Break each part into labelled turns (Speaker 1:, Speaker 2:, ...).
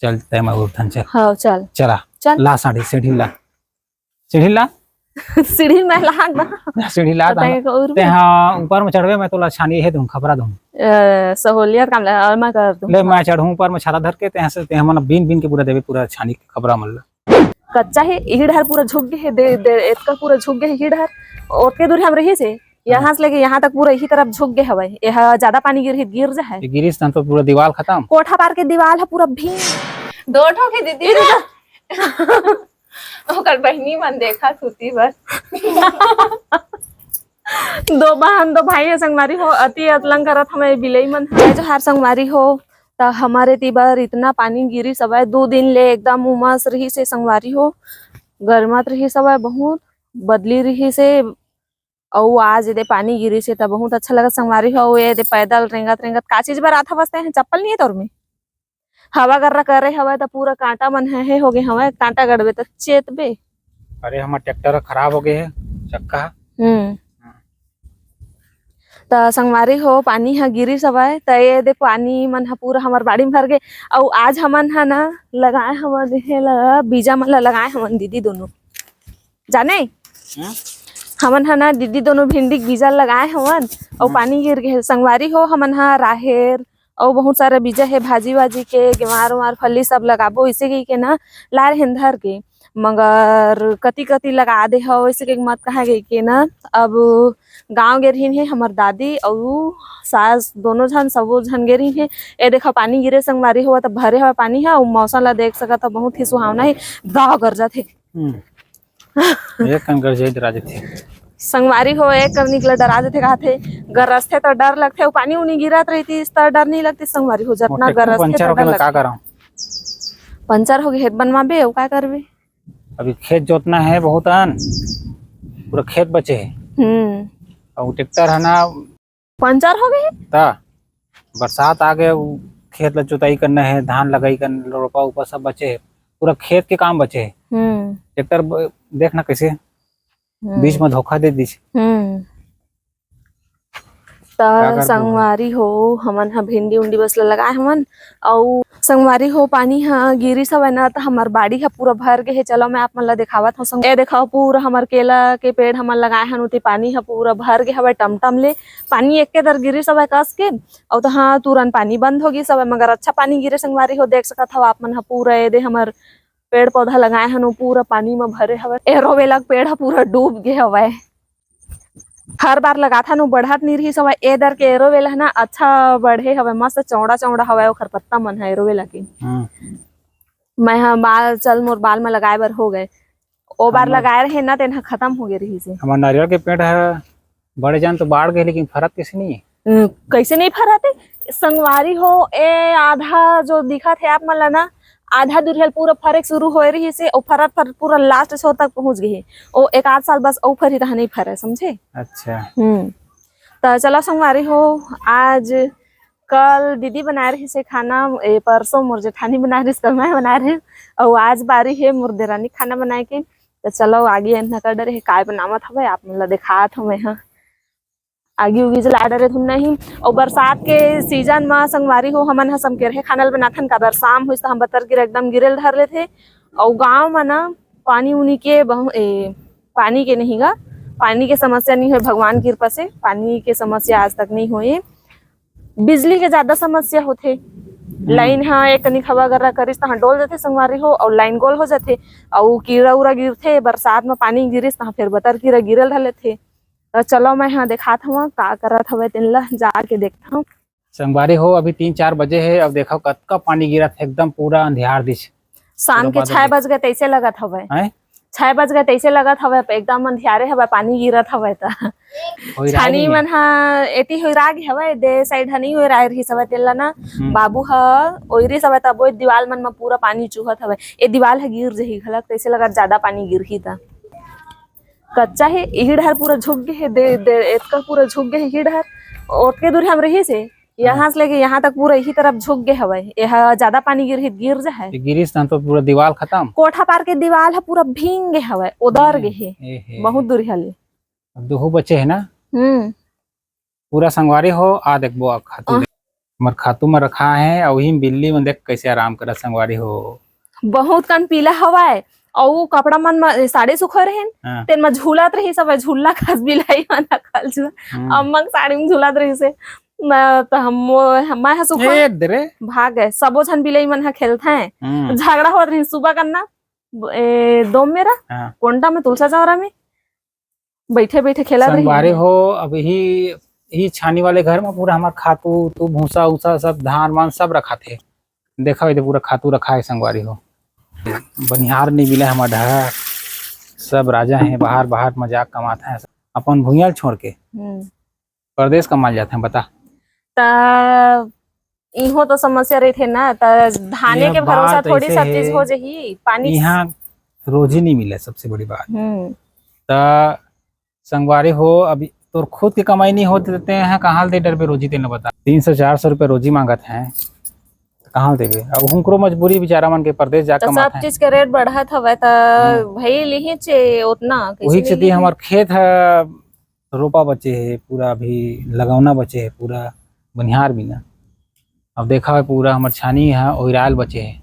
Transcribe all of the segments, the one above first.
Speaker 1: चलते मैं उठन चल।
Speaker 2: हाँ चल
Speaker 1: चला
Speaker 2: चल
Speaker 1: ला साड़ी सीढ़ी ला सीढ़ी ला
Speaker 2: सीढ़ी में लाग ना
Speaker 1: सीढ़ी ला ते हाँ ऊपर में चढ़वे मैं तो ला छानी है दूं खबरा दूं
Speaker 2: सहूलियत काम ला और मैं कर दूं
Speaker 1: ले मैं चढ़ूं ऊपर में छाता धर के ते से ते हमन बीन बीन के पूरा देवे पूरा छानी के खबरा मल्ला
Speaker 2: कच्चा है हीड़ हर पूरा झुक गए है दे इतना पूरा झुक गए हीड़ हर ओतके दूर हम रही से यहाँ से लेके यहाँ तक पूरा इसी तरफ झुक गए हवे यह ज्यादा पानी गिर जा है
Speaker 1: गिरिस तो पूरा दीवार खत्म
Speaker 2: कोठा पार के दीवार है पूरा भी
Speaker 3: दो ठो के दीदी ओकर बहनी मन देखा सुती बस
Speaker 2: दो बहन दो भाई संगवारी हो अति अतलंग करत हमें बिलई मन है जो हर संगवारी हो ता हमारे तीबर इतना पानी गिरी सवाय 2 दिन ले एकदम उमस रही से संगवारी हो गर्मत रही सवाय बहुत बदली रही से और आज दे पानी गिरी से तब बहुत अच्छा लगा संगवारी हो ये दे पैदल रेंगत रेंगत का चीज बार आता बसते हैं चप्पल नहीं है तोर में हवा गर्रा करे हवा तो पूरा कांटा मन है हो गए हवा कांटा गड़बे तो चेतबे
Speaker 1: अरे हमारा ट्रैक्टर खराब हो गए है चक्का
Speaker 2: त संगवारी हो पानी हा गिरी सवाय त ये दे पानी मन हा पूरा हमार बाड़ी में भर गए और आज हमन हा ना लगाए हमन हे बीजा मन लगाए हमन दीदी दोनों जाने हमन हा ना दीदी दोनों भिंडी बीजा लगाए हमन और पानी गिर गए संगवारी हो हमन हा राहेर और बहुत सारा बीजा है भाजी वाजी के गेवार उमार फली सब लगाबो इसे के ना लार हिंधर के मगर कति कति लगा दे हो इसे के मत कहा गई के ना अब गांव गेरहीन है हमार दादी और सास दोनों जन सबो जन गेरहीन है ए देखा पानी गिरे संगवारी हुआ तो भरे हुआ पानी है और मौसम ला देख सका तो बहुत ही सुहावना है दाव गरजा थे
Speaker 1: एक कन गरजे डरा थे
Speaker 2: संगवारी हो एक कर निकला डरा देते कहा थे गरजते तो डर लगते पानी उनी गिरत रही थी इस तरह डर नहीं लगती संगवारी हो जितना गरजते तो डर
Speaker 1: का कराऊं
Speaker 2: पंचर हो गए हेड बनवाबे और का करबे
Speaker 1: अभी खेत जोतना है बहुत अन पूरा खेत बचे है और ट्रैक्टर है ना
Speaker 2: पंचर हो गए
Speaker 1: ता बरसात आ गए खेत ला जुताई करना है धान लगाई करना रोपा ऊपर सब बचे है पूरा खेत के काम बचे है ट्रैक्टर देखना कैसे बीच में धोखा दे दी
Speaker 2: संगवारी हो हमन हा भिंडी उंडी बस लगाए हमन और संगवारी हो पानी हा गिरी सब है ना तो हमार बाड़ी हा पूरा भर गए है चलो मैं आप मन ला दिखावत हूँ ए देखो पूरा हमार केला के पेड़ हमन लगाए हन उती पानी हा पूरा भर गए हवे टमटम ले पानी एक के दर गिरी सब है कस के और तो हाँ तुरंत पानी बंद होगी सब मगर अच्छा पानी गिरे संगवारी हो देख सकत हो आप मन हा पूरा ए दे हमार पेड़ पौधा लगाए हन पूरा पानी में भरे हवे एरोवेला पेड़ हा पूरा डूब गए हवे हर बार लगाथा नु बढ़त नहीं रही सवाय ए दर के एरोवेला ना अच्छा बढ़े हवे मस्त चौड़ा चौड़ा हवे ओखर पत्ता मन है एरोवेला के मैं हाँ बाल चल मोर बाल में लगाए बर हो गए ओ बार लगाए रहे ना तेन खत्म हो गए रही से
Speaker 1: हमार नारियल के पेड़ है बड़े जान तो बाढ़ गए लेकिन फरत कैसे नहीं
Speaker 2: कैसे नहीं फरते संगवारी हो ए आधा जो दिखा थे आप मन ना आधा दूर पूरा फरक शुरू हो रही से और फरक पूरा लास्ट से तक पहुंच गई है और एक आध साल बस और फरी नहीं फरे समझे
Speaker 1: अच्छा
Speaker 2: तो चलो संगवारी हो आज कल दीदी बना रही से खाना परसों मोर जेठानी बना रही कल मैं बना रही और आज बारी है मोर देरानी खाना बनाए के तो चलो आगे कर डरे काय बनावत हवे आप मतलब दिखात हमें हाँ आगे उगी जला डरे थुन नहीं और बरसात के सीजन में संगवारी हो हमन हा समकेरहे खानल बनाथन का बर शाम हो हम बतर गिर एकदम गिरल धर ले थे और गांव में ना पानी उनी के पानी के नहीं गा पानी के समस्या नहीं हुई भगवान की कृपा से पानी के समस्या आज तक नहीं हुई बिजली के ज्यादा समस्या होते लाइन हाँ एक कनी हवा गर्रा करिस तहाँ डोल जाते संगवारी हो और लाइन गोल हो जाते और कीड़ा उड़ा गिरते बरसात में पानी गिरिस तहाँ फिर बतर कीड़ा गिरल धर लेते चलो मैं यहाँ दिखाता हूँ का करत हवे तिन ला जाके देखता हूँ
Speaker 1: संगवारी हो अभी 3-4 बजे है अब देखो कतका पानी गिरा था एकदम पूरा अंधियार दिश
Speaker 2: शाम के 6 बज गए तैसे लगत हवे 6 बज गए तैसे लगत हवे एकदम अंधियारे हवे पानी गिरत हवे ता छानी मन हा एती होई राग हवे दे साइड हनी होई राय रही सवे तेला ना बाबू हा ओइरी सवे ता बोई दीवाल मन में पूरा पानी चुहत हवे ए दीवाल हा गिर जही घलक तैसे लगत ज्यादा पानी गिरही ता कच्चा है हीड़ हर पूरा झुक गए है दे इतना पूरा झुक गए है हीड़ हर ओतके दूर हम रही से यहाँ से लेके यहाँ तक पूरा इसी तरफ झुक गए हवे यह ज्यादा पानी गिर जा है
Speaker 1: गिरिस तो पूरा दीवार खत्म
Speaker 2: कोठा पार के दीवार है पूरा भींग गए हवे उधर गए है बहुत दूर हले
Speaker 1: अब दोहो बच्चे है ना पूरा संगवारी हो आ देखबो खातू मर खातू में रखा है और वही बिल्ली में देख कैसे आराम करा संगवारी हो।
Speaker 2: बहुत कन पीला हवाए और कपड़ा मन में साड़ी सुखो रहेन
Speaker 1: हाँ।
Speaker 2: तेन में झूलत रही सब झूला खास बिलाई मन खल छु अम्मक साड़ी में झूलत रही से मैं तो मैं हा सुखो
Speaker 1: ए दरे
Speaker 2: भाग गए सबो छन बिलाई मन हा खेलते हैं झगड़ा हो रही सुबह करना दोम मेरा
Speaker 1: हाँ।
Speaker 2: कोंटा में तुलसा चौरा में बैठे बैठे खेला
Speaker 1: संगवारी हो। अब ही छानी वाले घर में पूरा हमार खातू तू भूसा उसा सब धान वान सब रखा थे। देखा हुई पूरा खातू रखा है संगवारी हो। बनिहार नहीं मिला हमार ढार सब राजा हैं बाहर बाहर मजाक कमाते हैं अपन भूयाल छोड़ के परदेश कमाल जाते हैं। बता
Speaker 2: इहो तो समस्या रही थे ना धाने के भरोसा थोड़ी सब चीज हो जाही पानी
Speaker 1: यहाँ रोजी नहीं मिले सबसे बड़ी बात। संगवारी हो अभी तो खुद की कमाई नहीं होते देते हैं कहाँ दे डर पे रोजी तेने बता 300-400 रुपए रोजी मांगत हैं कहाँ देवे। अब हुनकरो मजबूरी बेचारा मन के परदेश जा कमात
Speaker 2: सब चीज के रेट बढ़त हवे त भाई लिही चे उतना
Speaker 1: वही चीज हमार खेत है रोपा बचे है पूरा अभी लगौना बचे है पूरा बनिहार भी ना। अब देखा है पूरा हमार छानी है ओइराल बचे है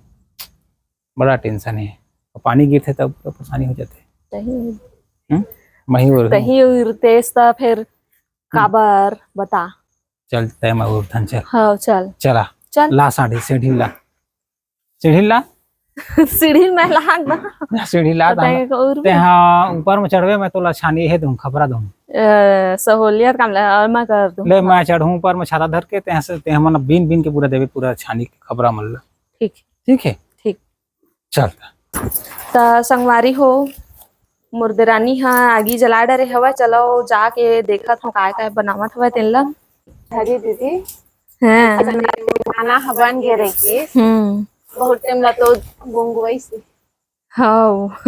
Speaker 1: बड़ा टेंशन है पानी गिरते तब तो परेशानी हो जाते
Speaker 2: तही तेज ता फिर काबर बता
Speaker 1: चलते है मैं धन चल।
Speaker 2: हाँ चल
Speaker 1: चला
Speaker 2: चल
Speaker 1: ला सीढ़ी ला
Speaker 2: सीढ़ी में लाग ना
Speaker 1: सीढ़ी ला ते हाँ ऊपर में चढ़वे मैं तो छानी है दूं खबरा दूं
Speaker 2: सहूलियत काम मैं कर दूं
Speaker 1: ले मैं चढ़ूं ऊपर में छाता धर के ते हम बीन बीन के पूरा देवे पूरा छानी के खबरा मल्ला।
Speaker 2: ठीक
Speaker 1: ठीक है
Speaker 2: ठीक
Speaker 1: चल
Speaker 2: ता संगवारी हो मुर्देरानी हाँ आगी जला डरे हवा चलो जाके देखत हो काय बनावत हवा तेन ला
Speaker 3: हरी दीदी
Speaker 2: हां
Speaker 3: खाना हवन गे रही बहुत टाइम ला तो गुंगवाई से
Speaker 2: हाँ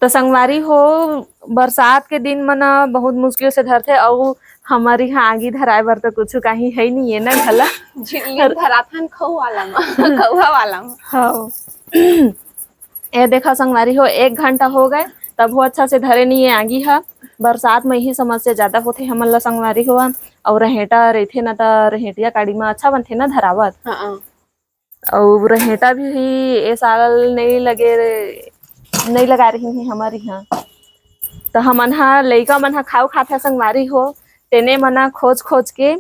Speaker 2: तो संगवारी हो बरसात के दिन मना बहुत मुश्किल से धरते और हमारी यहाँ आगी धराए बर तो कुछ कहीं है नहीं है ना भला
Speaker 3: झिल्ली धराथन खौवा वाला
Speaker 2: हाँ ये देखा संगवारी हो 1 घंटा हो गए तब वो अच्छा से धरे नहीं है आगी हा बरसात में ही समस्या ज्यादा होते हमन ला संगवारी हुआ और रहेटा रहते ना तो रहेटिया काड़ी में अच्छा बनते ना धरावत और रहेटा भी ये साल नहीं लगा रही है हमारी यहाँ तो हमन हा लइका मन हा खाओ खाते संगवारी हो तेने मना खोज खोज के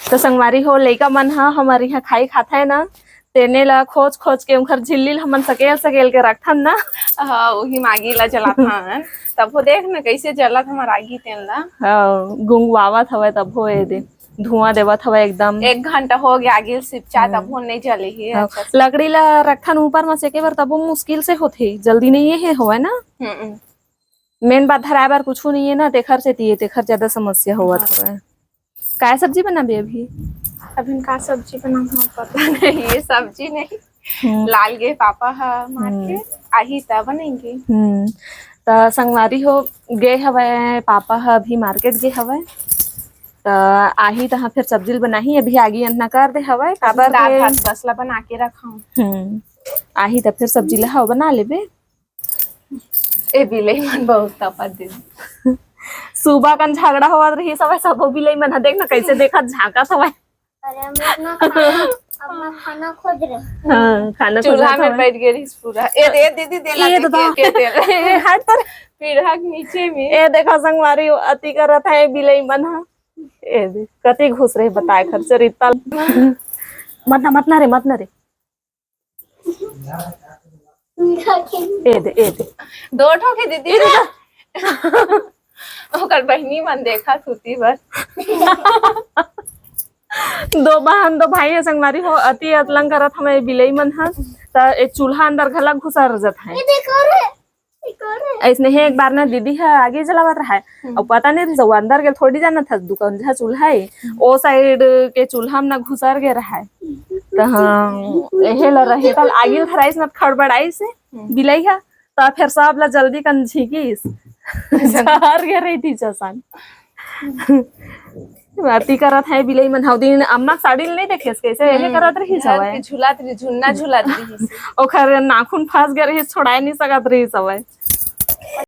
Speaker 2: तो संगवारी हो लइका मन हा हमारे यहाँ खाई खाता है ना तेने ला खोज खोज के उनकर झिल्ली हमन सकेल के रखथन ना।
Speaker 3: हाँ वही मागी ला जलाथन तब वो देख ना कैसे जलत हमार आगी तेन ला
Speaker 2: गुंगवावत हवे तब हो दे धुआं देवत हवे एकदम
Speaker 3: 1 घंटा हो गया आगे सिपचा तब वो नहीं जले ही
Speaker 2: लकड़ी ला रखथन ऊपर में सेके बर तब वो मुश्किल से होथे जल्दी नहीं है होवे ना मेन बात धराए बार कुछ नहीं है ना तेखर से तेखर ज्यादा समस्या होवत हवे। काय सब्जी बनाबे
Speaker 3: अभी का सब्जी बनाना पता नहीं ये सब्जी नहीं लाल गे पापा हा मार के आही तब बनेंगे
Speaker 2: तो संगवारी हो गे हवे पापा हा अभी मार्केट गे हवे तो आही तो फिर सब्जी बनाही अभी आगे अन्ना कर दे हवे काबर
Speaker 3: दाल भात बसला बना के रखाऊं
Speaker 2: आही तो फिर सब्जी ला बना लेबे
Speaker 3: ए बिलाई मन बहुत तपत दे
Speaker 2: सुबह कन झगड़ा होवा रही सब बिलाई मन देख ना कैसे देखा झाका हवे
Speaker 4: अरे हम अपना खाना खोज रहे
Speaker 2: हां खाना
Speaker 3: चूल्हा में बैठ गई पूरा ए दीदी दे ला के
Speaker 2: हाथ पर
Speaker 3: फिर हक नीचे में
Speaker 2: ए देखा संगवारी अति करत है बिलाई मन ए दे कति घुस रहे बताए खर्च रिता मत ना रे ए दे
Speaker 3: दो ठो के दीदी ओकर बहनी मन देखा सुती बस
Speaker 2: दो बहन दो भाई है संगवारी हो अति अतलंग करत हमें बिलाई मन हा त एक चूल्हा अंदर घला घुसर जत है ऐसने है एक बार ना दीदी है आगे जलावत रहा है और पता नहीं रही अंदर के थोड़ी जाना था दुकान जहाँ चूल्हा है ओ साइड के चूल्हा में ना घुसर के रहा है तो हाँ यही ला रहे कल आगे खराइस ना खड़बड़ाई से बिलाई है तो फिर सब ला जल्दी कन झीकीस जहर के रही थी चसान अति करत है बिलाई मन हौदी अम्मा साड़ी नहीं देखेस कैसे यही करत रही सवय
Speaker 3: झूलत रही झुन्ना झूलत रही
Speaker 2: ओखर नाखून फंस गए रही छोड़ाए नहीं सकत रही सवय